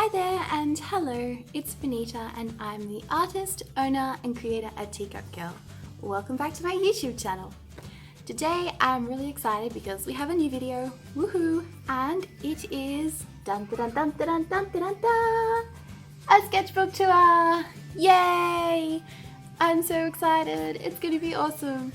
Hi there and hello, it's Bonita and I'm the artist, owner and creator at Teacup Girl. Welcome back to my YouTube channel. Today I'm really excited because we have a new video, woohoo, and it is dun dun dun dun dun dun dun dun, a sketchbook tour! Yay! I'm so excited, it's gonna be awesome.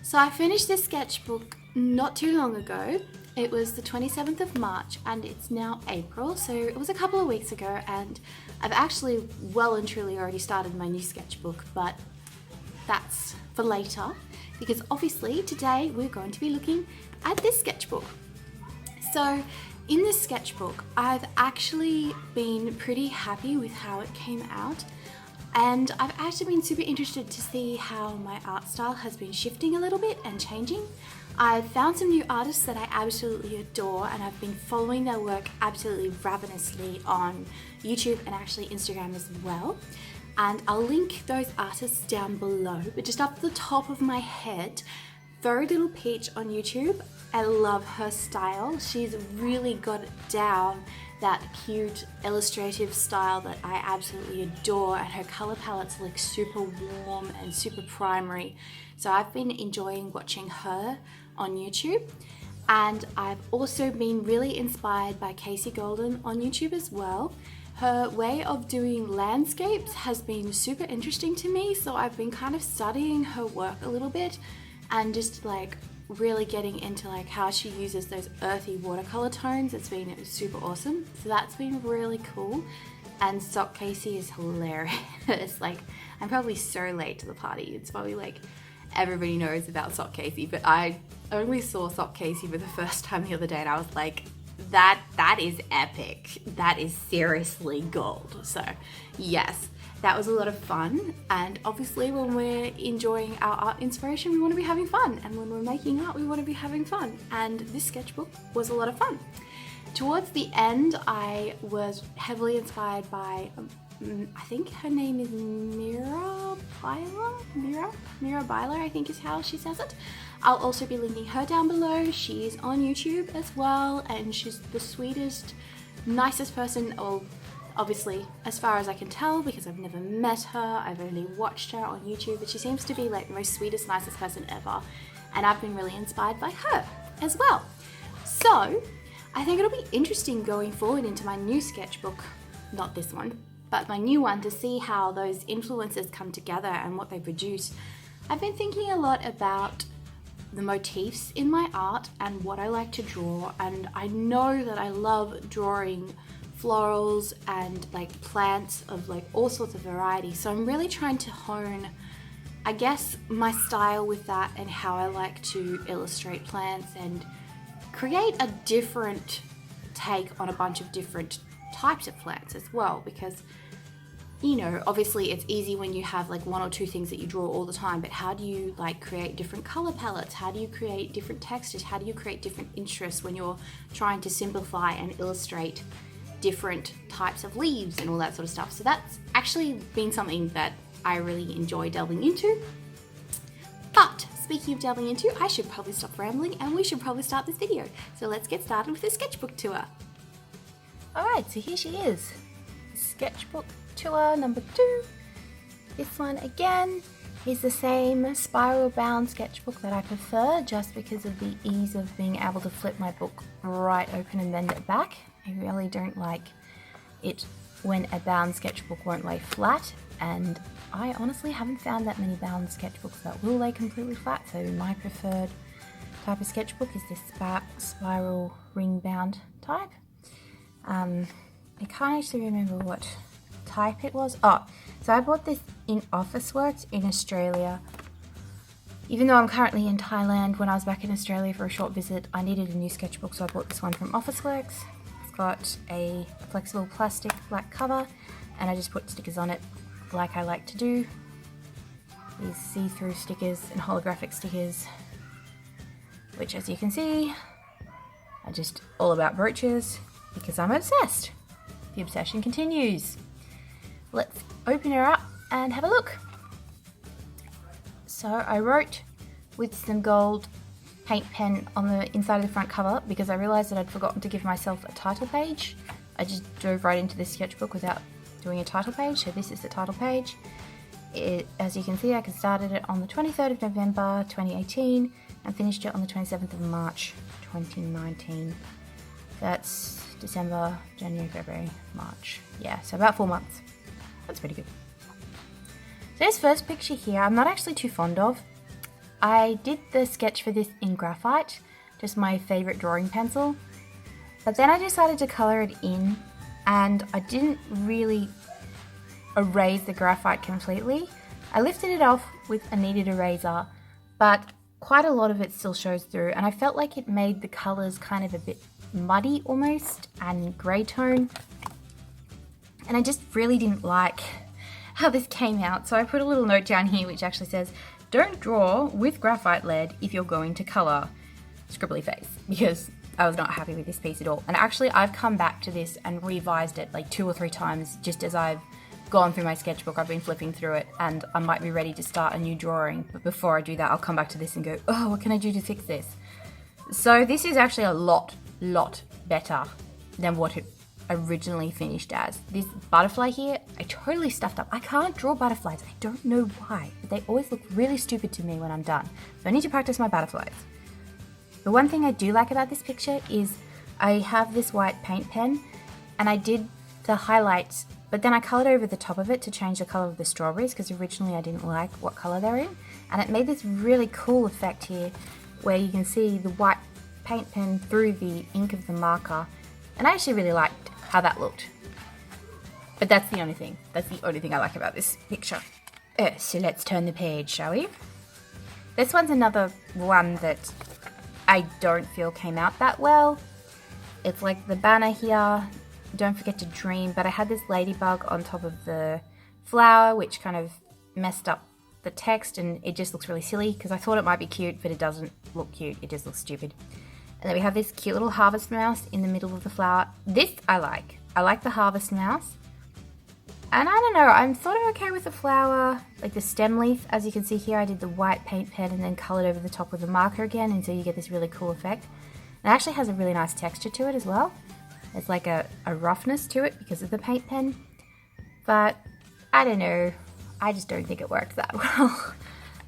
So I finished this sketchbook not too long ago. It was the 27th of March and it's now April, so it was a couple of weeks ago, and I've actually well and truly already started my new sketchbook, but that's for later because obviously today we're going to be looking at this sketchbook. So in this sketchbook I've actually been pretty happy with how it came out, and I've actually been super interested to see how my art style has been shifting a little bit and changing. I've found some new artists that I absolutely adore, and I've been following their work absolutely ravenously on YouTube and actually Instagram as well. And I'll link those artists down below, but just off the top of my head, furrylittlepeach on YouTube, I love her style. She's really got it down, that cute illustrative style that I absolutely adore, and her color palette's like super warm and super primary. So I've been enjoying watching her on YouTube, and I've also been really inspired by Kasey Golden on YouTube as well. Her way of doing landscapes has been super interesting to me, so I've been kind of studying her work a little bit and just like really getting into like how she uses those earthy watercolor tones. It's been super awesome, so that's been really cool. And Sock Kasey is hilarious. Like, I'm probably so late to the party. It's probably like everybody knows about Sock Kasey, but I only saw Sock Kasey for the first time the other day and I was like, that is epic. That is seriously gold. So yes, that was a lot of fun, and obviously when we're enjoying our art inspiration we want to be having fun, and when we're making art we want to be having fun, and this sketchbook was a lot of fun. Towards the end I was heavily inspired by I think her name is Mira Byler? Mira Byler, I think is how she says it. I'll also be linking her down below. She's on YouTube as well, and she's the sweetest, nicest person, obviously as far as I can tell because I've never met her, I've only watched her on YouTube, but she seems to be like the most sweetest, nicest person ever, and I've been really inspired by her as well. So I think it'll be interesting going forward into my new sketchbook, not this one, but my new one, to see how those influences come together and what they produce. I've been thinking a lot about the motifs in my art and what I like to draw, and I know that I love drawing florals and like plants of like all sorts of variety, so I'm really trying to hone, I guess, my style with that and how I like to illustrate plants and create a different take on a bunch of different types of plants as well, because you know, obviously it's easy when you have like one or two things that you draw all the time, but how do you like create different color palettes? How do you create different textures? How do you create different interests when you're trying to simplify and illustrate different types of leaves and all that sort of stuff? So that's actually been something that I really enjoy delving into. But speaking of delving into, I should probably stop rambling and we should probably start this video. So let's get started with the sketchbook tour. Alright, so here she is. Sketchbook tour number 2. This one again is the same spiral bound sketchbook that I prefer, just because of the ease of being able to flip my book right open and bend it back. I really don't like it when a bound sketchbook won't lay flat, and I honestly haven't found that many bound sketchbooks that will lay completely flat, so my preferred type of sketchbook is this spiral ring bound type. I can't actually remember what type it was. Oh, so I bought this in Officeworks in Australia. Even though I'm currently in Thailand, when I was back in Australia for a short visit, I needed a new sketchbook, so I bought this one from Officeworks. It's got a flexible plastic black cover, and I just put stickers on it like I like to do. These see-through stickers and holographic stickers, which, as you can see, are just all about brooches because I'm obsessed. The obsession continues. Let's open her up and have a look. So I wrote with some gold paint pen on the inside of the front cover because I realised that I'd forgotten to give myself a title page. I just dove right into this sketchbook without doing a title page. So this is the title page. As you can see, I started it on the 23rd of November 2018 and finished it on the 27th of March 2019. That's December, January, February, March. Yeah, so about 4 months. That's pretty good. So this first picture here, I'm not actually too fond of. I did the sketch for this in graphite, just my favourite drawing pencil. But then I decided to colour it in, and I didn't really erase the graphite completely. I lifted it off with a kneaded eraser, but quite a lot of it still shows through, and I felt like it made the colours kind of a bit muddy almost and grey tone, and I just really didn't like how this came out. So I put a little note down here which actually says, don't draw with graphite lead if you're going to colour, scribbly face, because I was not happy with this piece at all. And actually I've come back to this and revised it like 2 or 3 times just as I've gone through my sketchbook. I've been flipping through it and I might be ready to start a new drawing, but before I do that I'll come back to this and go, oh, what can I do to fix this? So this is actually a lot better than what it originally finished as. This butterfly here, I totally stuffed up. I can't draw butterflies. I don't know why, but they always look really stupid to me when I'm done. So I need to practice my butterflies. The one thing I do like about this picture is I have this white paint pen and I did the highlights, but then I coloured over the top of it to change the colour of the strawberries because originally I didn't like what colour they're in, and it made this really cool effect here where you can see the white paint pen through the ink of the marker, and I actually really liked how that looked. But that's the only thing. That's the only thing I like about this picture. So let's turn the page, shall we? This one's another one that I don't feel came out that well. It's like the banner here, don't forget to dream, but I had this ladybug on top of the flower which kind of messed up the text, and it just looks really silly because I thought it might be cute, but it doesn't look cute, it just looks stupid. And then we have this cute little harvest mouse in the middle of the flower. This I like. I like the harvest mouse. And I don't know, I'm sort of okay with the flower, like the stem leaf. As you can see here, I did the white paint pen and then coloured over the top with a marker again, and so you get this really cool effect. It actually has a really nice texture to it as well. It's like a roughness to it because of the paint pen. But I don't know, I just don't think it worked that well.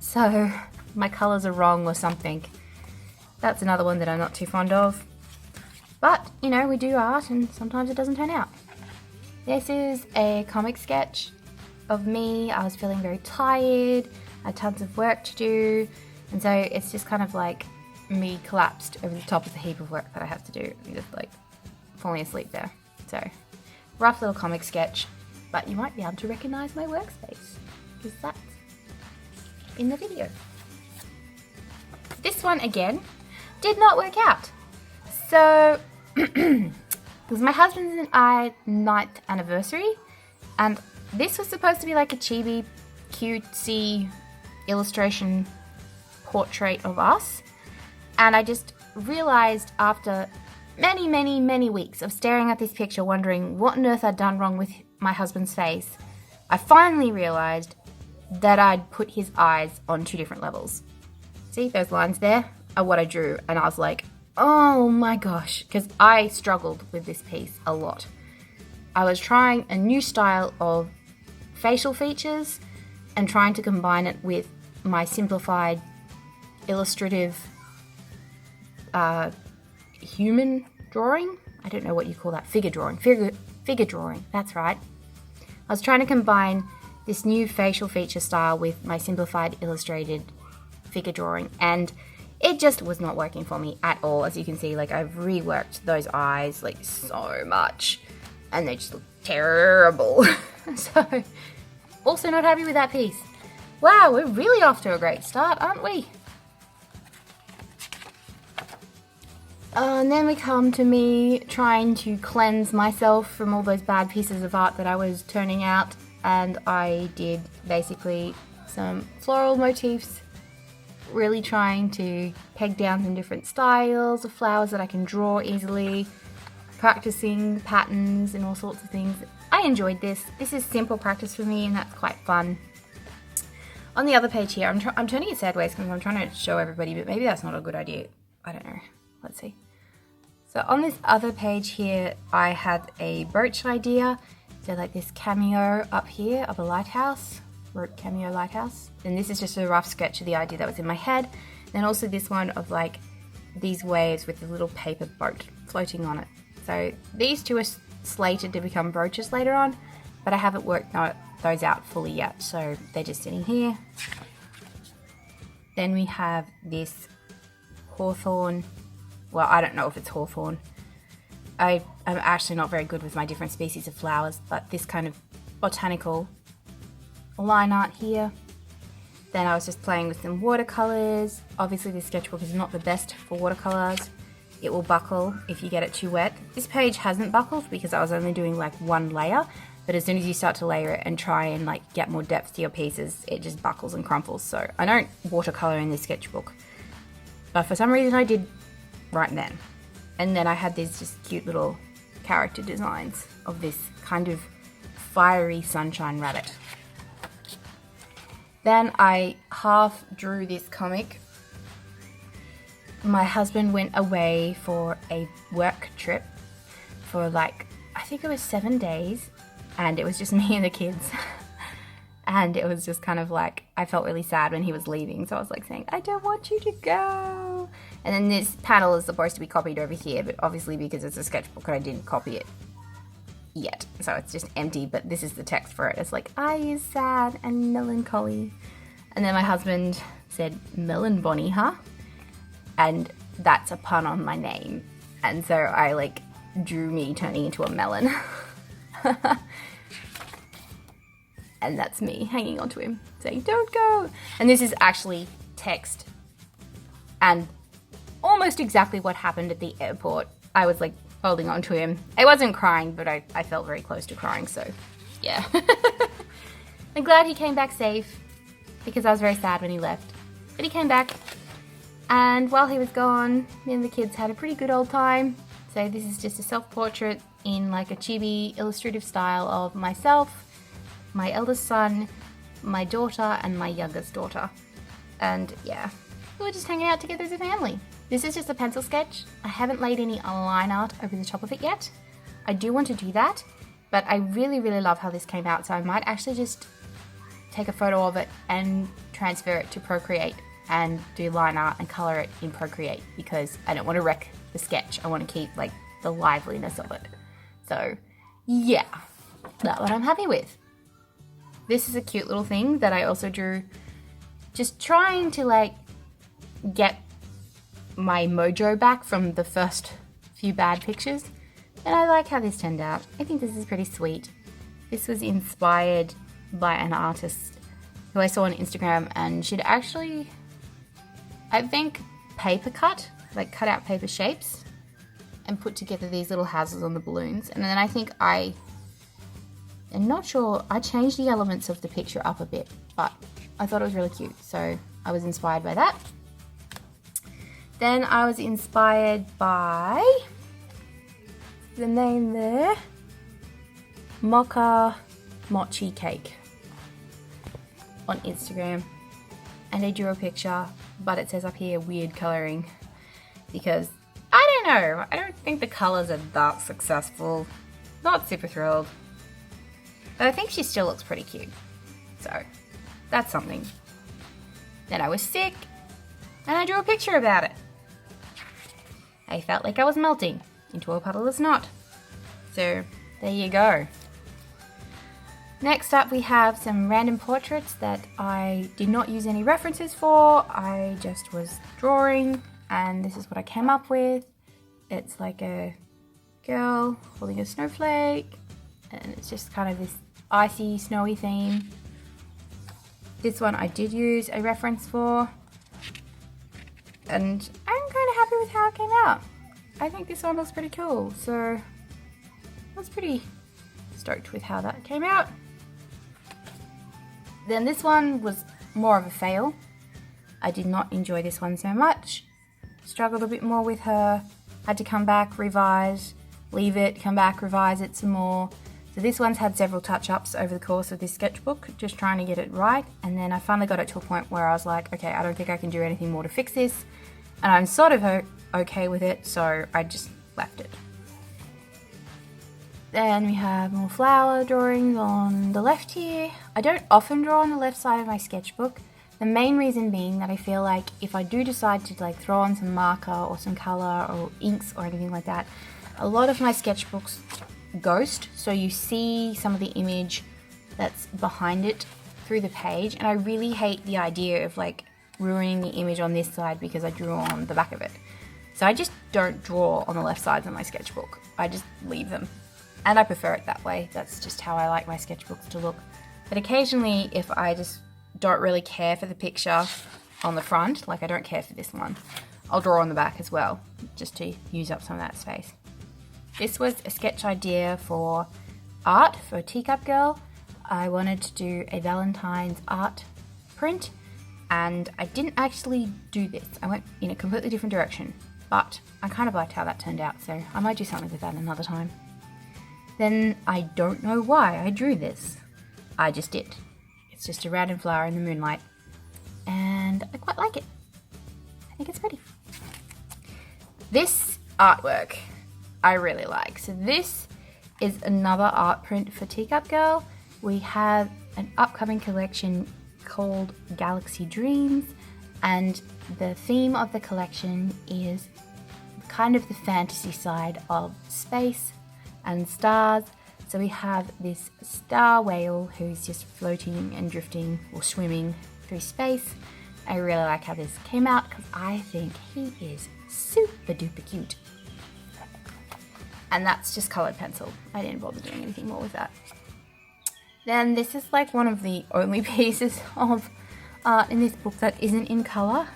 So my colours are wrong or something. That's another one that I'm not too fond of. But, you know, we do art and sometimes it doesn't turn out. This is a comic sketch of me. I was feeling very tired, I had tons of work to do, and so it's just kind of like me collapsed over the top of the heap of work that I have to do. I'm just like falling asleep there. So, rough little comic sketch, but you might be able to recognise my workspace because that's in the video. This one again did not work out. So, it was my husband's and I 9th anniversary, and this was supposed to be like a chibi, cutesy illustration portrait of us, and I just realised after many weeks of staring at this picture wondering what on earth I'd done wrong with my husband's face, I finally realised that I'd put his eyes on 2 different levels. See, those lines there are what I drew, and I was like, oh my gosh, because I struggled with this piece a lot. I was trying a new style of facial features and trying to combine it with my simplified illustrative human drawing. I don't know what you call that. Figure drawing. Figure drawing. That's right. I was trying to combine this new facial feature style with my simplified illustrated figure drawing, and it just was not working for me at all. As you can see, like I've reworked those eyes like so much and they just look terrible. So, also not happy with that piece. Wow, we're really off to a great start, aren't we? And then we come to me trying to cleanse myself from all those bad pieces of art that I was turning out, and I did basically some floral motifs, really trying to peg down some different styles of flowers that I can draw easily, practicing patterns and all sorts of things. I enjoyed this. This is simple practice for me, and that's quite fun. On the other page here, I'm turning it sideways because I'm trying to show everybody, but maybe that's not a good idea. I don't know. Let's see. So on this other page here, I had a brooch idea. So like this cameo up here of a lighthouse, cameo lighthouse. And this is just a rough sketch of the idea that was in my head. Then also this one of like these waves with the little paper boat floating on it. So these two are slated to become brooches later on, but I haven't worked those out fully yet. So they're just sitting here. Then we have this hawthorn. Well, I don't know if it's hawthorn. I'm actually not very good with my different species of flowers, but this kind of botanical line art here. Then I was just playing with some watercolors. Obviously this sketchbook is not the best for watercolors. It will buckle if you get it too wet. This page hasn't buckled because I was only doing like one layer, but as soon as you start to layer it and try and like get more depth to your pieces, it just buckles and crumples. So I don't watercolor in this sketchbook, but for some reason I did right then. And then I had these just cute little character designs of this kind of fiery sunshine rabbit. Then I half drew this comic. My husband went away for a work trip for like, I think it was 7 days, and it was just me and the kids. And it was just kind of like, I felt really sad when he was leaving, so I was like saying, I don't want you to go. And then this panel is supposed to be copied over here, but obviously because it's a sketchbook I didn't copy it yet, so it's just empty, but this is the text for it. It's like, I is sad and melancholy. And then my husband said, Melon Bonnie, huh? And that's a pun on my name. And so I like drew me turning into a melon. And that's me hanging onto him saying, don't go. And this is actually text and almost exactly what happened at the airport. I was like holding onto him. I wasn't crying, but I felt very close to crying, so yeah. I'm glad he came back safe because I was very sad when he left. But he came back, and while he was gone, me and the kids had a pretty good old time. So this is just a self-portrait in like a chibi illustrative style of myself, my eldest son, my daughter, and my youngest daughter. And yeah, we were just hanging out together as a family. This is just a pencil sketch. I haven't laid any line art over the top of it yet. I do want to do that, but I really, really love how this came out, so I might actually just take a photo of it and transfer it to Procreate and do line art and color it in Procreate, because I don't want to wreck the sketch. I want to keep like the liveliness of it. So yeah, that's what I'm happy with. This is a cute little thing that I also drew, just trying to like get my mojo back from the first few bad pictures. And I like how this turned out. I think this is pretty sweet. This was inspired by an artist who I saw on Instagram, and she'd actually, I think, paper cut, like cut out paper shapes and put together these little houses on the balloons. And then I think I'm not sure, I changed the elements of the picture up a bit, but I thought it was really cute, so I was inspired by that. Then I was inspired by the name there, Mocha Mochi Cake, on Instagram. And I drew a picture, but it says up here weird colouring, because I don't know, I don't think the colours are that successful. Not super thrilled. But I think she still looks pretty cute. So, that's something. Then I was sick, and I drew a picture about it. I felt like I was melting into a puddle of snot. So, there you go. Next up we have some random portraits that I did not use any references for. I just was drawing, and this is what I came up with. It's like a girl holding a snowflake, and it's just kind of this icy, snowy theme. This one I did use a reference for, and I'm kind of happy with how it came out. I think this one looks pretty cool, so I was pretty stoked with how that came out. Then this one was more of a fail. I did not enjoy this one so much. Struggled a bit more with her. Had to come back, revise, leave it, come back, revise it some more. So this one's had several touch-ups over the course of this sketchbook, just trying to get it right. And then I finally got it to a point where I was like, okay, I don't think I can do anything more to fix this. And I'm sort of okay with it, so I just left it. Then we have more flower drawings on the left here. I don't often draw on the left side of my sketchbook. The main reason being that I feel like if I do decide to like throw on some marker or some color or inks or anything like that, a lot of my sketchbooks ghost, so you see some of the image that's behind it through the page, and I really hate the idea of like ruining the image on this side because I drew on the back of it. So I just don't draw on the left sides of my sketchbook. I just leave them. And I prefer it that way. That's just how I like my sketchbooks to look. But occasionally, if I just don't really care for the picture on the front, like I don't care for this one, I'll draw on the back as well, just to use up some of that space. This was a sketch idea for art for Teacup Girl. I wanted to do a Valentine's art print, and I didn't actually do this. I went in a completely different direction, but I kind of liked how that turned out, so I might do something with that another time. Then I don't know why I drew this. I just did. It's just a random flower in the moonlight, and I quite like it. I think it's pretty. This artwork I really like. So this is another art print for Teacup Girl. We have an upcoming collection called Galaxy Dreams, and the theme of the collection is kind of the fantasy side of space and stars. So we have this star whale who's just floating and drifting or swimming through space. I really like how this came out because I think he is super duper cute. And that's just colored pencil. I didn't bother doing anything more with that. Then this is like one of the only pieces of art in this book that isn't in color.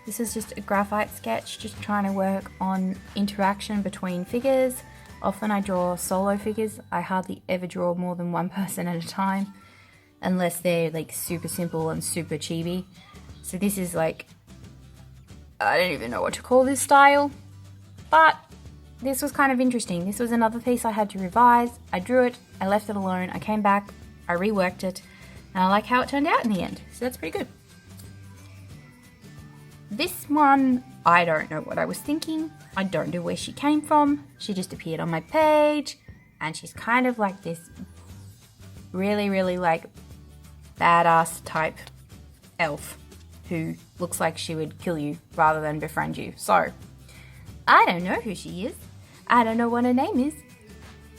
This is just a graphite sketch, just trying to work on interaction between figures. Often I draw solo figures. I hardly ever draw more than one person at a time, unless they're like super simple and super chibi. So this is like, I don't even know what to call this style, but this was kind of interesting. This was another piece I had to revise. I drew it, I left it alone, I came back, I reworked it, and I like how it turned out in the end. So that's pretty good. This one, I don't know what I was thinking. I don't know where she came from. She just appeared on my page, and she's kind of like this really like badass type elf who looks like she would kill you rather than befriend you. So I don't know who she is. I don't know what her name is,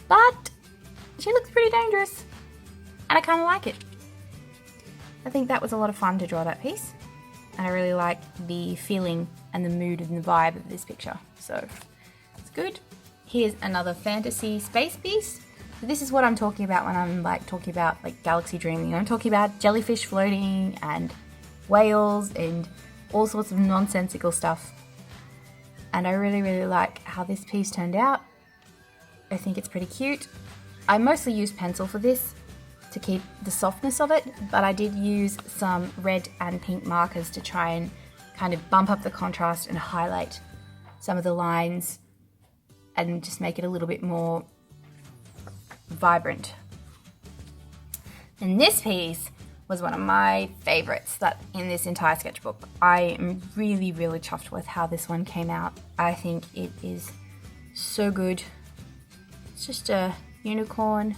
but she looks pretty dangerous, and I kind of like it. I think that was a lot of fun to draw that piece, and I really like the feeling and the mood and the vibe of this picture, so it's good. Here's another fantasy space piece. So this is what I'm talking about when I'm like talking about like galaxy dreaming. I'm talking about jellyfish floating and whales and all sorts of nonsensical stuff. And I really like how this piece turned out. I think it's pretty cute. I mostly used pencil for this to keep the softness of it, but I did use some red and pink markers to try and kind of bump up the contrast and highlight some of the lines and just make it a little bit more vibrant. And this piece was one of my favorites that in this entire sketchbook. I am really chuffed with how this one came out. I think it is so good. It's just a unicorn,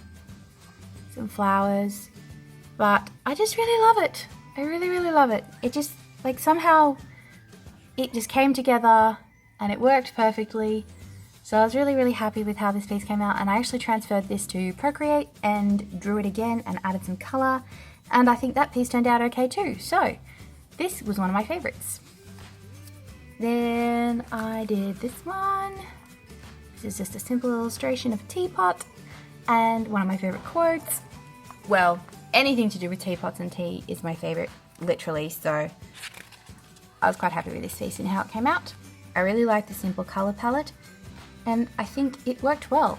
some flowers, but I just really love it. I really love it. It just like somehow it just came together and it worked perfectly. So I was really happy with how this piece came out, and I actually transferred this to Procreate and drew it again and added some color, and I think that piece turned out okay too. So this was one of my favorites. Then I did this one. This is just a simple illustration of a teapot and one of my favorite quotes. Well, anything to do with teapots and tea is my favorite, literally, so I was quite happy with this piece and how it came out. I really like the simple color palette, and I think it worked well.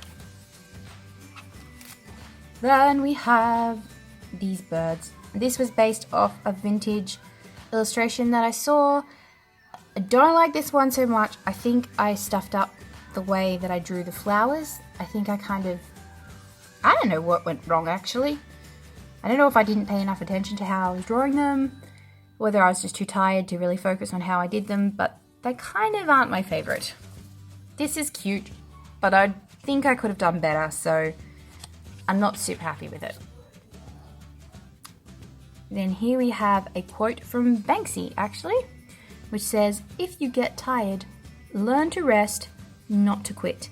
Then we have these birds. This was based off a vintage illustration that I saw. I don't like this one so much. I think I stuffed up the way that I drew the flowers. I think I don't know what went wrong actually. I don't know if I didn't pay enough attention to how I was drawing them, whether I was just too tired to really focus on how I did them, but they kind of aren't my favorite. This is cute, but I think I could have done better, so I'm not super happy with it. Then here we have a quote from Banksy, actually, which says, "If you get tired, learn to rest, not to quit."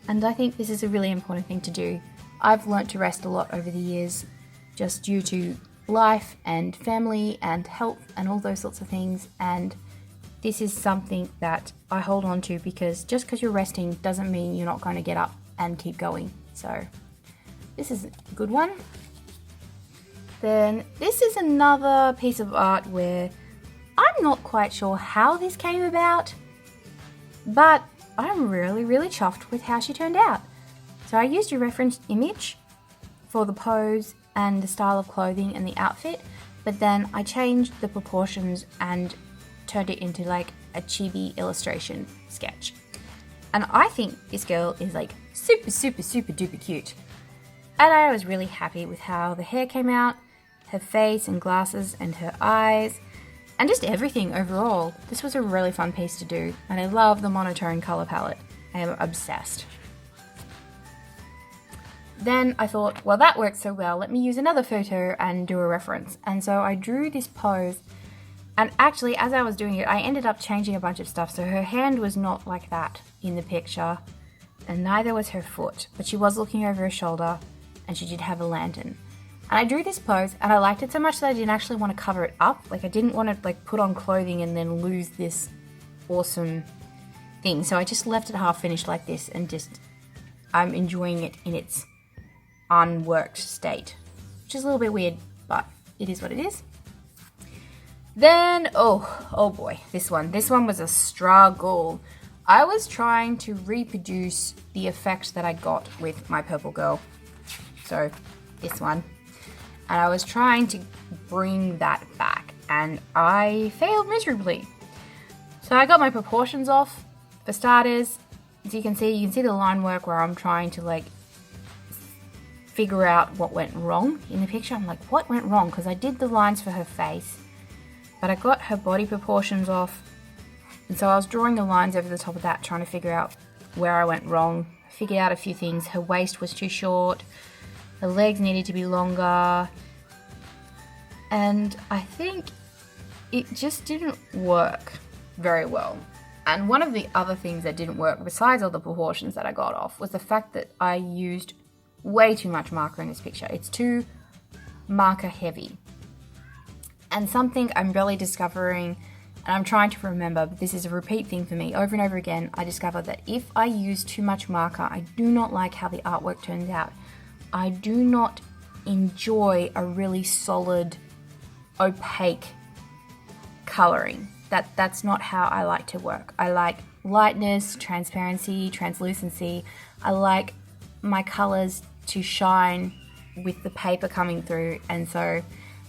And I think this is a really important thing to do. I've learnt to rest a lot over the years, just due to life and family and health and all those sorts of things, and this is something that I hold on to, because just because you're resting doesn't mean you're not going to get up and keep going. So this is a good one. Then this is another piece of art where I'm not quite sure how this came about, but I'm really chuffed with how she turned out. So I used a reference image for the pose and the style of clothing and the outfit, but then I changed the proportions and turned it into like a chibi illustration sketch. And I think this girl is like super duper cute. And I was really happy with how the hair came out, her face and glasses and her eyes, and just everything overall. This was a really fun piece to do, and I love the monotone color palette. I am obsessed. Then I thought, well, that worked so well, let me use another photo and do a reference. And so I drew this pose, and actually as I was doing it, I ended up changing a bunch of stuff. So her hand was not like that in the picture, and neither was her foot, but she was looking over her shoulder, and she did have a lantern. And I drew this pose, and I liked it so much that I didn't actually want to cover it up. Like, I didn't want to like put on clothing and then lose this awesome thing. So I just left it half finished like this, and just I'm enjoying it in its unworked state, which is a little bit weird, but it is what it is. Then oh boy, this one was a struggle. I was trying to reproduce the effect that I got with my purple girl, so this one, and I was trying to bring that back, and I failed miserably. So I got my proportions off. For starters, as you can see the line work where I'm trying to like figure out what went wrong in the picture. I'm like, what went wrong? Because I did the lines for her face, but I got her body proportions off, and so I was drawing the lines over the top of that, trying to figure out where I went wrong. I figured out a few things. Her waist was too short, her legs needed to be longer, and I think it just didn't work very well. And one of the other things that didn't work, besides all the proportions that I got off, was the fact that I used way too much marker in this picture. It's too marker heavy. And something I'm really discovering, and I'm trying to remember, but this is a repeat thing for me over and over again, I discovered that if I use too much marker, I do not like how the artwork turns out. I do not enjoy a really solid, opaque coloring. That's not how I like to work. I like lightness, transparency, translucency. I like my colors to shine with the paper coming through, and so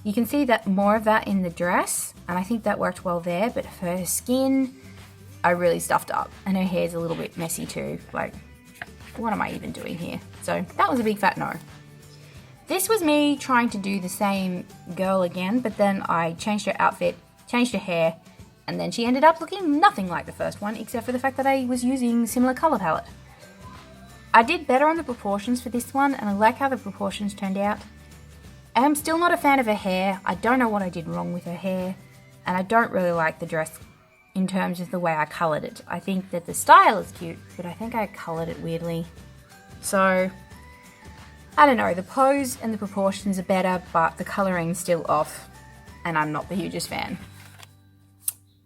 you can see that more of that in the dress, and I think that worked well there. But for her skin, I really stuffed up, and her hair's a little bit messy too. Like, what am I even doing here? So that was a big fat no. This was me trying to do the same girl again, but then I changed her outfit, changed her hair, and then she ended up looking nothing like the first one, except for the fact that I was using similar color palette. I did better on the proportions for this one, and I like how the proportions turned out. I'm still not a fan of her hair. I don't know what I did wrong with her hair, and I don't really like the dress in terms of the way I coloured it. I think that the style is cute, but I think I coloured it weirdly. So, I don't know, the pose and the proportions are better, but the colouring's still off, and I'm not the hugest fan.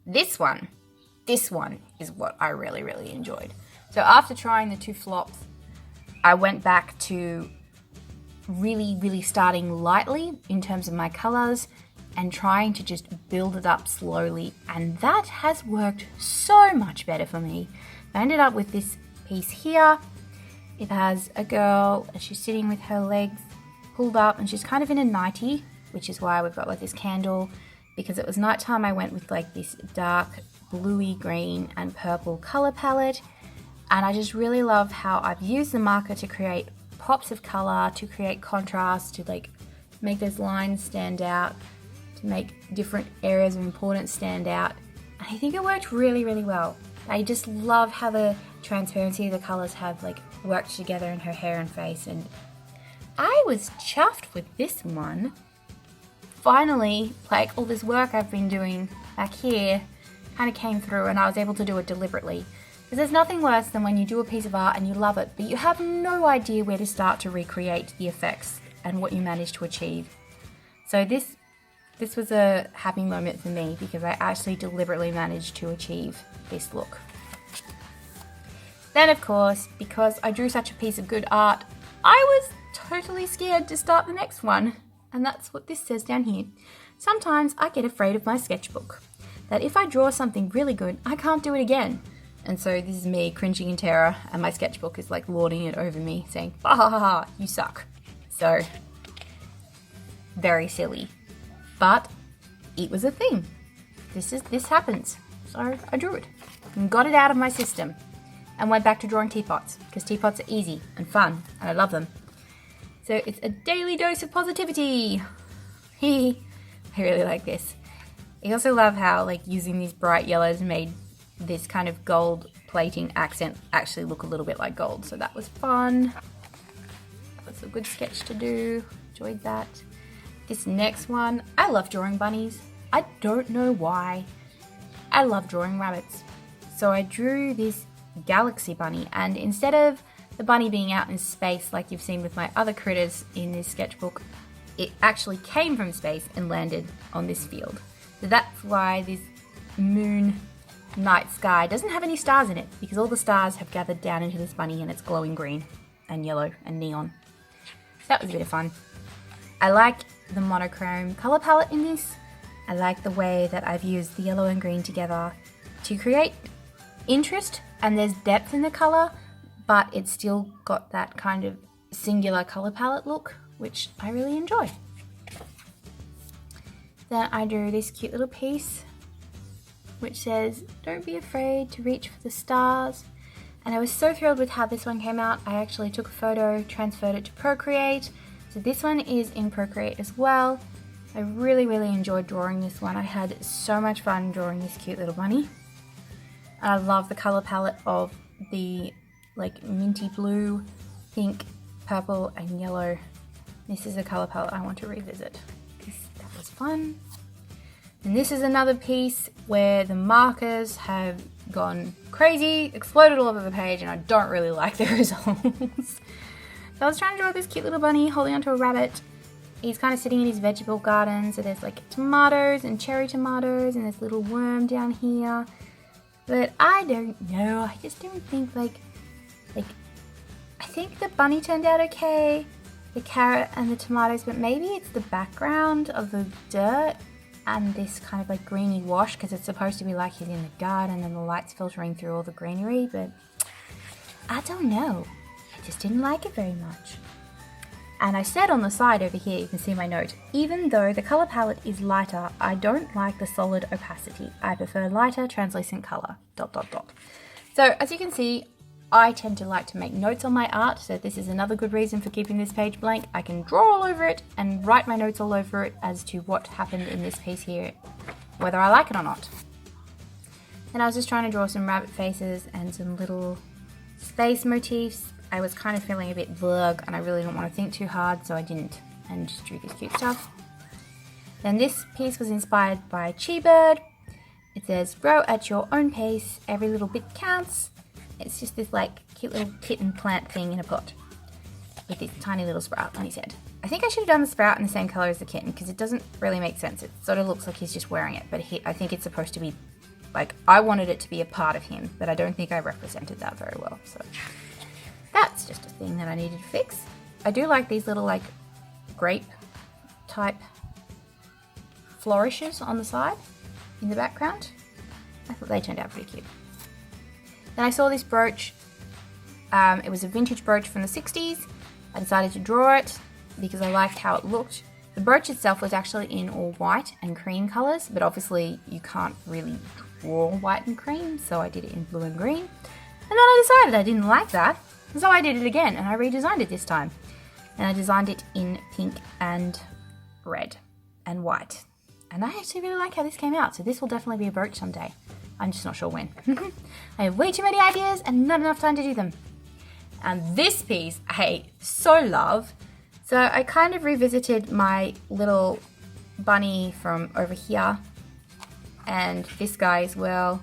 This one is what I really enjoyed. So after trying the two flops, I went back to really starting lightly in terms of my colours and trying to just build it up slowly, and that has worked so much better for me. I ended up with this piece here. It has a girl and she's sitting with her legs pulled up, and she's kind of in a nightie, which is why we've got like this candle. Because it was nighttime, I went with like this dark bluey green and purple color palette, and I just really love how I've used the marker to create pops of color, to create contrast, to like make those lines stand out, to make different areas of importance stand out. And I think it worked really well. I just love how the transparency. The colours have like worked together in her hair and face, and I was chuffed with this one. Finally, like all this work I've been doing back here kind of came through, and I was able to do it deliberately. Because there's nothing worse than when you do a piece of art and you love it, but you have no idea where to start to recreate the effects and what you managed to achieve. So this was a happy moment for me because I actually deliberately managed to achieve this look. Then of course, because I drew such a piece of good art, I was totally scared to start the next one. And that's what this says down here. Sometimes I get afraid of my sketchbook. That if I draw something really good, I can't do it again. And so this is me cringing in terror, and my sketchbook is like lording it over me, saying, "Ha ha ha ha, you suck." So, very silly. But it was a thing. This happens. So I drew it and got it out of my system and went back to drawing teapots because teapots are easy and fun and I love them. So it's a daily dose of positivity. I really like this. I also love how like using these bright yellows made this kind of gold plating accent actually look a little bit like gold. So that was fun. That was a good sketch to do. Enjoyed that. This next one, I love drawing bunnies. I don't know why. I love drawing rabbits. So I drew this galaxy bunny, and instead of the bunny being out in space like you've seen with my other critters in this sketchbook, it actually came from space and landed on this field. So that's why this moon night sky doesn't have any stars in it, because all the stars have gathered down into this bunny and it's glowing green and yellow and neon. So that was a bit of fun. I like the monochrome color palette in this. I like the way that I've used the yellow and green together to create interest, and there's depth in the color, but it's still got that kind of singular color palette look, which I really enjoy. Then I drew this cute little piece which says, "Don't be afraid to reach for the stars." And I was so thrilled with how this one came out. I actually took a photo, transferred it to Procreate. So this one is in Procreate as well. I really enjoyed drawing this one. I had so much fun drawing this cute little bunny. I love the color palette of the like minty blue, pink, purple and yellow. This is a color palette I want to revisit because that was fun. And this is another piece where the markers have gone crazy, exploded all over the page, and I don't really like the results. So I was trying to draw this cute little bunny holding onto a rabbit. He's kind of sitting in his vegetable garden, so there's like tomatoes and cherry tomatoes and this little worm down here. But I don't know, I just don't think like I think the bunny turned out okay, the carrot and the tomatoes, but maybe it's the background of the dirt and this kind of like greeny wash, because it's supposed to be like he's in the garden and the light's filtering through all the greenery, but I don't know. I just didn't like it very much. And I said on the side over here, you can see my note, even though the color palette is lighter, I don't like the solid opacity. I prefer lighter translucent color, ... So as you can see, I tend to like to make notes on my art, so this is another good reason for keeping this page blank. I can draw all over it and write my notes all over it as to what happened in this piece here, whether I like it or not. And I was just trying to draw some rabbit faces and some little space motifs. I was kind of feeling a bit blurg and I really didn't want to think too hard, so I didn't, and just drew this cute stuff. Then this piece was inspired by Chi Bird. It says, "Grow at your own pace, every little bit counts." It's just this like cute little kitten plant thing in a pot with this tiny little sprout on his head. I think I should have done the sprout in the same color as the kitten because it doesn't really make sense. It sort of looks like he's just wearing it, but I think it's supposed to be like, I wanted it to be a part of him, but I don't think I represented that very well. So that's just a thing that I needed to fix. I do like these little like grape type flourishes on the side in the background. I thought they turned out pretty cute. Then I saw this brooch. It was a vintage brooch from the 60s. I decided to draw it because I liked how it looked. The brooch itself was actually in all white and cream colors, but obviously you can't really draw white and cream, so I did it in blue and green. And then I decided I didn't like that, so I did it again, and I redesigned it this time. And I designed it in pink and red and white. And I actually really like how this came out, so this will definitely be a brooch someday. I'm just not sure when. I have way too many ideas and not enough time to do them. And this piece I so love. So I kind of revisited my little bunny from over here, and this guy as well,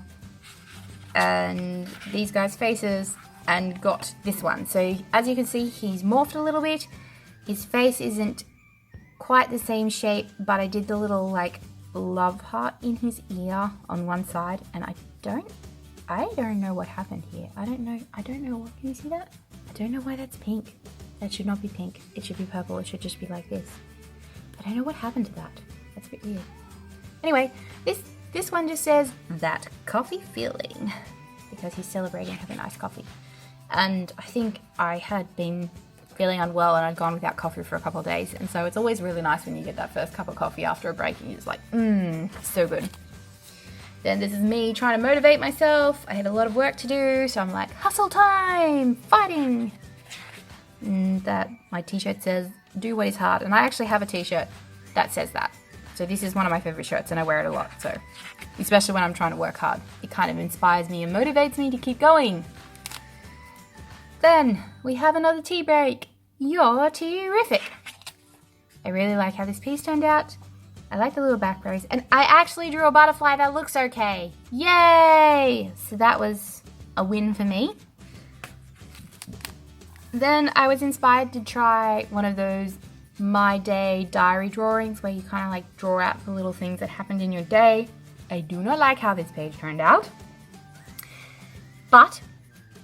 and these guys' faces, and got this one. So as you can see, he's morphed a little bit. His face isn't quite the same shape, but I did the little like love heart in his ear on one side, and I don't know what happened here. I don't know what, can you see that? I don't know why that's pink. That should not be pink. It should be purple. It should just be like this. I don't know what happened to that. That's a bit weird. Anyway, this one just says, that coffee feeling, because he's celebrating having iced coffee. And I think I had been feeling unwell and I'd gone without coffee for a couple of days. And so it's always really nice when you get that first cup of coffee after a break and you're just like, so good. Then this is me trying to motivate myself. I had a lot of work to do, so I'm like, hustle time, fighting. And that my t-shirt says, do what is hard. And I actually have a t-shirt that says that. So this is one of my favorite shirts and I wear it a lot. So especially when I'm trying to work hard, it kind of inspires me and motivates me to keep going. Then we have another tea break. You're terrific. I really like how this piece turned out. I like the little back rows, and I actually drew a butterfly that looks okay. Yay! So that was a win for me. Then I was inspired to try one of those My Day diary drawings where you kind of like draw out the little things that happened in your day. I do not like how this page turned out, but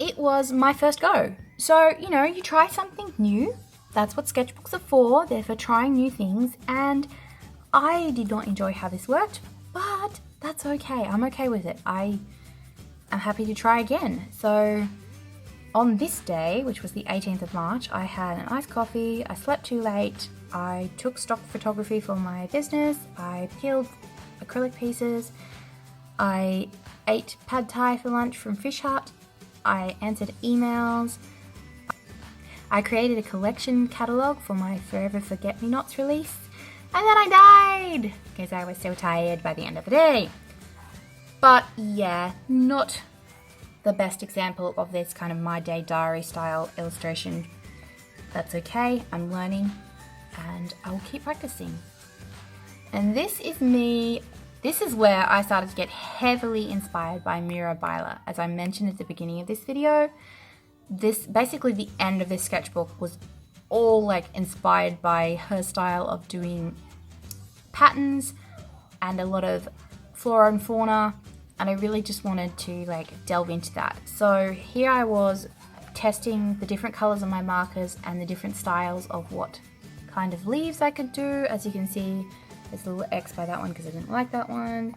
it was my first go. So, you know, you try something new. That's what sketchbooks are for. They're for trying new things, and I did not enjoy how this worked, but that's okay. I'm okay with it. I am happy to try again. So on this day, which was the 18th of March, I had an iced coffee, I slept too late, I took stock photography for my business, I peeled acrylic pieces, I ate pad thai for lunch from Fish Hut, I answered emails, I created a collection catalogue for my Forever Forget-Me-Nots release, and then I died because I was so tired by the end of the day. But yeah, not the best example of this kind of My Day diary style illustration. That's okay, I'm learning and I will keep practicing. And this is me. This is where I started to get heavily inspired by Mira Byler. As I mentioned at the beginning of this video, basically the end of this sketchbook was all like inspired by her style of doing patterns and a lot of flora and fauna, and I really just wanted to like delve into that. So here I was testing the different colors of my markers and the different styles of what kind of leaves I could do. As you can see, there's a little X by that one because I didn't like that one.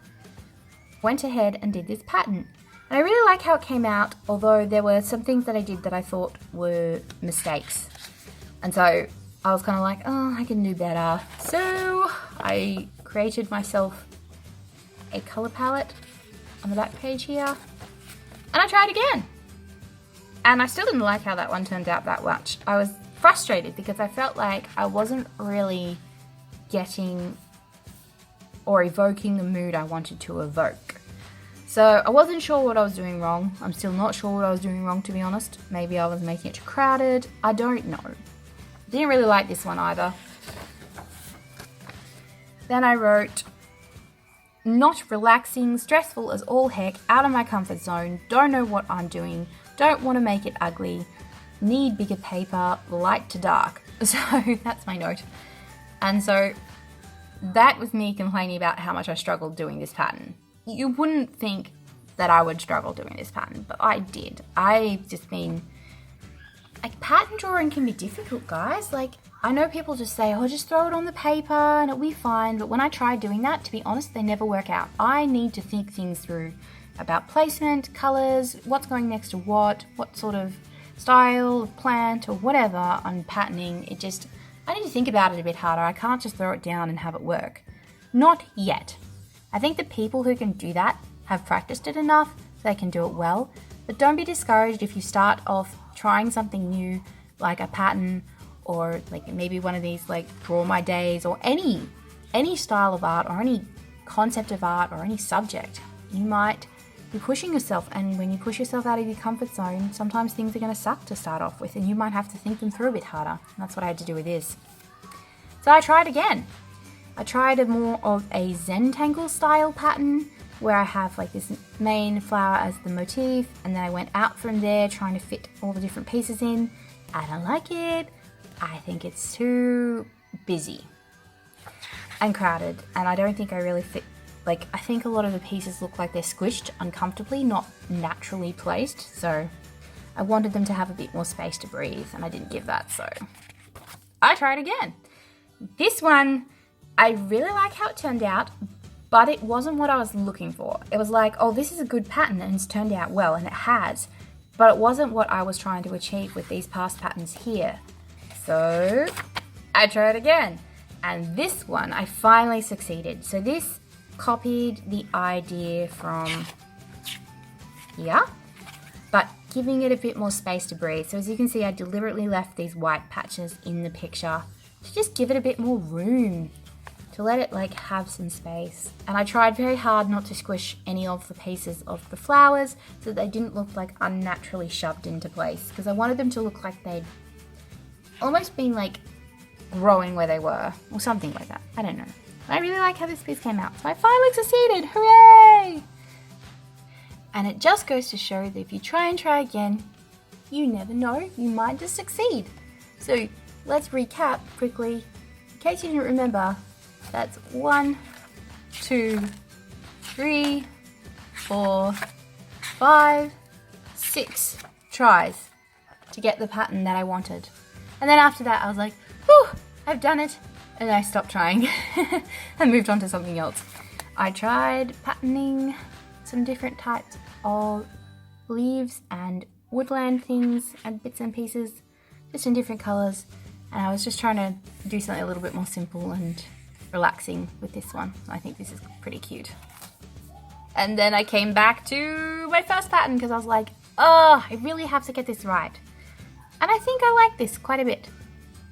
Went ahead and did this pattern. And I really like how it came out, although there were some things that I did that I thought were mistakes. And so I was kind of like, oh, I can do better. So I created myself a color palette on the back page here. And I tried again. And I still didn't like how that one turned out that much. I was frustrated because I felt like I wasn't really getting or evoking the mood I wanted to evoke. So I wasn't sure what I was doing wrong. I'm still not sure what I was doing wrong, to be honest. Maybe I was making it too crowded. I don't know. Didn't really like this one either. Then I wrote, not relaxing, stressful as all heck, out of my comfort zone, don't know what I'm doing, don't want to make it ugly, need bigger paper, light to dark. So that's my note. And so that was me complaining about how much I struggled doing this pattern. You wouldn't think that I would struggle doing this pattern, but I did. I've just been, like, pattern drawing can be difficult, guys. Like, I know people just say, oh, just throw it on the paper and it'll be fine. But when I try doing that, to be honest, they never work out. I need to think things through about placement, colors, what's going next to what sort of style of plant or whatever I'm patterning. I need to think about it a bit harder. I can't just throw it down and have it work. Not yet. I think the people who can do that have practiced it enough so they can do it well. But don't be discouraged if you start off trying something new, like a pattern or like maybe one of these like Draw My Days or any style of art or any concept of art or any subject. You might you're pushing yourself, and when you push yourself out of your comfort zone, sometimes things are going to suck to start off with, and you might have to think them through a bit harder. And that's what I had to do with this. So I tried again. I tried a more of a Zentangle style pattern where I have like this main flower as the motif, and then I went out from there trying to fit all the different pieces in. I don't like it. I think it's too busy and crowded, and I don't think I really fit. Like, I think a lot of the pieces look like they're squished uncomfortably, not naturally placed, so I wanted them to have a bit more space to breathe, and I didn't give that, so I tried again. This one, I really like how it turned out, but it wasn't what I was looking for. It was like, oh, this is a good pattern, and it's turned out well, and it has, but it wasn't what I was trying to achieve with these past patterns here. So I tried again, and this one, I finally succeeded. So this copied the idea from here, but giving it a bit more space to breathe. So as you can see, I deliberately left these white patches in the picture to just give it a bit more room, to let it like have some space. And I tried very hard not to squish any of the pieces of the flowers so that they didn't look like unnaturally shoved into place, because I wanted them to look like they'd almost been like growing where they were, or something like that. I don't know. I really like how this piece came out, so I finally succeeded. Hooray! And it just goes to show that if you try and try again, you never know, you might just succeed. So let's recap quickly. In case you didn't remember, that's 1, 2, 3, 4, 5, 6 tries to get the pattern that I wanted. And then after that, I was like, whew, I've done it. And I stopped trying and moved on to something else. I tried patterning some different types of leaves and woodland things and bits and pieces, just in different colours. And I was just trying to do something a little bit more simple and relaxing with this one. I think this is pretty cute. And then I came back to my first pattern because I was like, oh, I really have to get this right. And I think I like this quite a bit.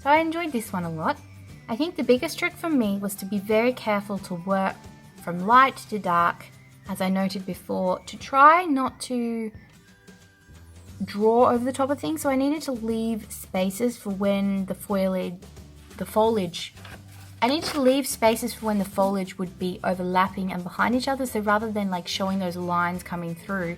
So I enjoyed this one a lot. I think the biggest trick for me was to be very careful to work from light to dark, as I noted before, to try not to draw over the top of things. So I needed to leave spaces for when the foliage would be overlapping and behind each other. So rather than like showing those lines coming through,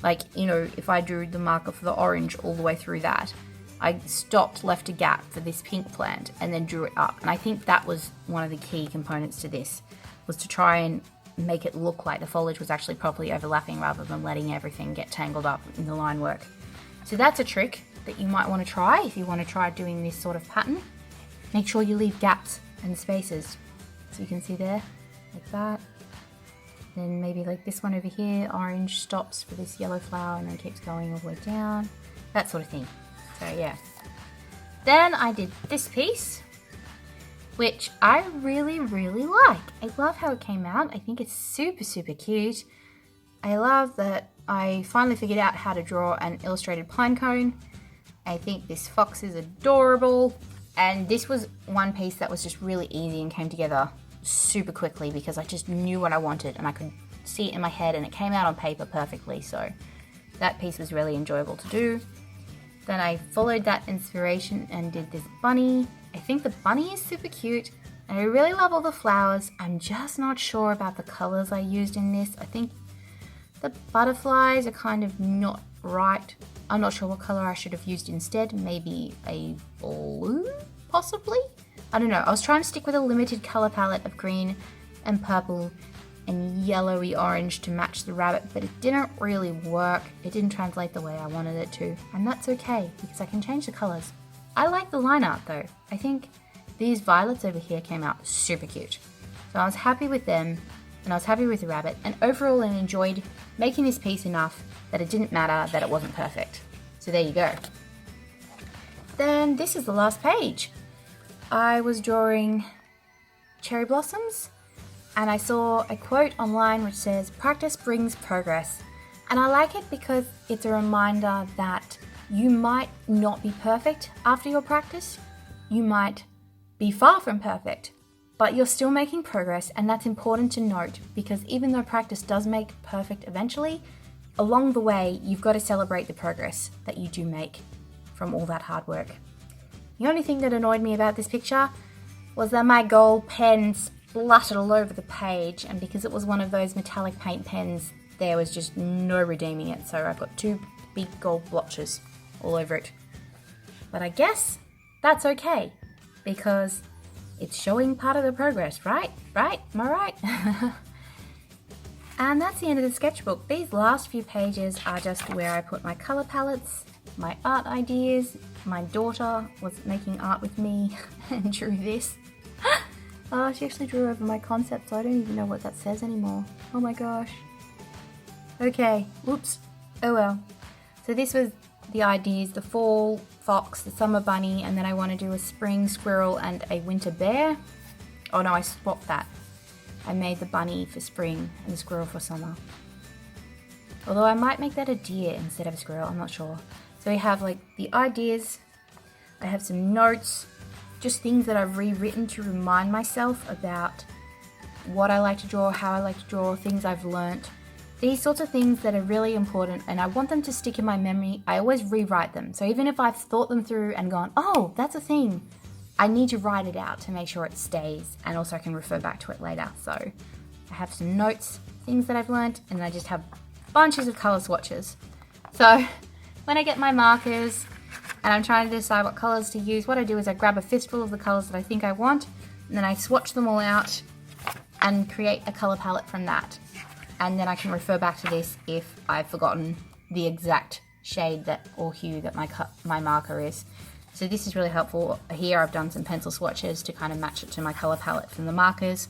like, you know, if I drew the marker for the orange all the way through that, I stopped, left a gap for this pink plant, and then drew it up. And I think that was one of the key components to this, was to try and make it look like the foliage was actually properly overlapping rather than letting everything get tangled up in the line work. So that's a trick that you might want to try if you want to try doing this sort of pattern. Make sure you leave gaps and spaces. So you can see there, like that. Then maybe like this one over here, orange stops for this yellow flower and then keeps going all the way down. That sort of thing. So yeah. Then I did this piece, which I really, really like. I love how it came out. I think it's super, super cute. I love that I finally figured out how to draw an illustrated pine cone. I think this fox is adorable. And this was one piece that was just really easy and came together super quickly because I just knew what I wanted and I could see it in my head and it came out on paper perfectly. So that piece was really enjoyable to do. Then I followed that inspiration and did this bunny. I think the bunny is super cute and I really love all the flowers. I'm just not sure about the colors I used in this. I think the butterflies are kind of not right. I'm not sure what color I should have used instead. Maybe a blue, possibly? I don't know. I was trying to stick with a limited color palette of green and purple and yellowy orange to match the rabbit, but it didn't really work. It didn't translate the way I wanted it to, and that's okay because I can change the colors. I like the line art though. I think these violets over here came out super cute. So I was happy with them and I was happy with the rabbit, and overall I enjoyed making this piece enough that it didn't matter that it wasn't perfect. So there you go. Then this is the last page. I was drawing cherry blossoms and I saw a quote online which says, "Practice brings progress." And I like it because it's a reminder that you might not be perfect after your practice. You might be far from perfect, but you're still making progress, and that's important to note because even though practice does make perfect eventually, along the way, you've got to celebrate the progress that you do make from all that hard work. The only thing that annoyed me about this picture was that my gold pen splattered all over the page, and because it was one of those metallic paint pens, there was just no redeeming it, so I've got 2 big gold blotches all over it. But I guess that's okay, because it's showing part of the progress, right? Right? Am I right? And that's the end of the sketchbook. These last few pages are just where I put my colour palettes, my art ideas. My daughter was making art with me and drew this. Oh, she actually drew over my concept, so I don't even know what that says anymore. Oh my gosh. Okay, whoops. Oh well. So this was the ideas, the fall fox, the summer bunny, and then I want to do a spring squirrel and a winter bear. Oh no, I swapped that. I made the bunny for spring and the squirrel for summer. Although I might make that a deer instead of a squirrel, I'm not sure. So we have like the ideas, I have some notes, just things that I've rewritten to remind myself about what I like to draw, how I like to draw, things I've learnt. These sorts of things that are really important and I want them to stick in my memory, I always rewrite them. So even if I've thought them through and gone, oh, that's a thing, I need to write it out to make sure it stays and also I can refer back to it later. So I have some notes, things that I've learnt, and I just have bunches of colour swatches. So when I get my markers and I'm trying to decide what colours to use, what I do is I grab a fistful of the colours that I think I want, and then I swatch them all out and create a colour palette from that. And then I can refer back to this if I've forgotten the exact shade that or hue that my marker is. So this is really helpful. Here I've done some pencil swatches to kind of match it to my colour palette from the markers.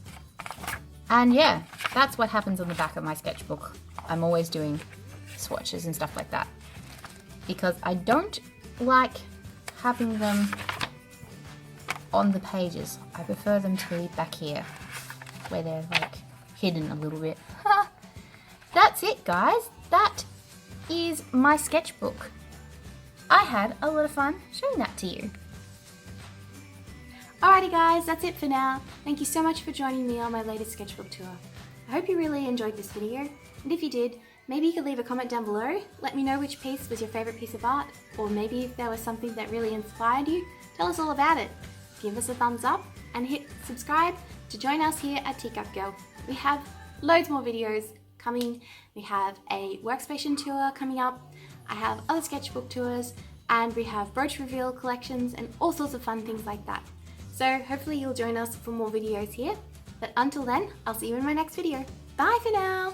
And yeah, that's what happens on the back of my sketchbook. I'm always doing swatches and stuff like that, because I don't like having them on the pages. I prefer them to be back here where they're like hidden a little bit. That's it, guys. That is my sketchbook. I had a lot of fun showing that to you. Alrighty guys, that's it for now. Thank you so much for joining me on my latest sketchbook tour. I hope you really enjoyed this video, and if you did, maybe you could leave a comment down below. Let me know which piece was your favourite piece of art, or maybe if there was something that really inspired you, tell us all about it. Give us a thumbs up and hit subscribe to join us here at Teacup Girl. We have loads more videos coming. We have a workstation tour coming up. I have other sketchbook tours, and we have brooch reveal collections and all sorts of fun things like that. So hopefully you'll join us for more videos here. But until then, I'll see you in my next video. Bye for now!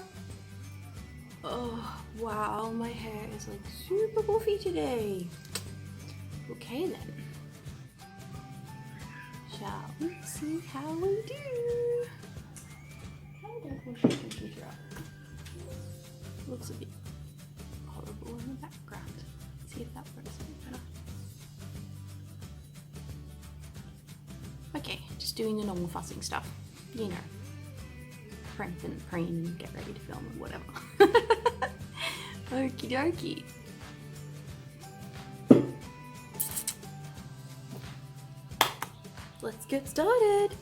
Oh, wow, my hair is like super puffy today. Okay then. Shall we see how we do? How do I push the computer up? Looks a bit horrible in the background. Let's see if that works a bit better. Okay, just doing the normal fussing stuff. You know. Print and preen and get ready to film and whatever. Okie dokie. Let's get started.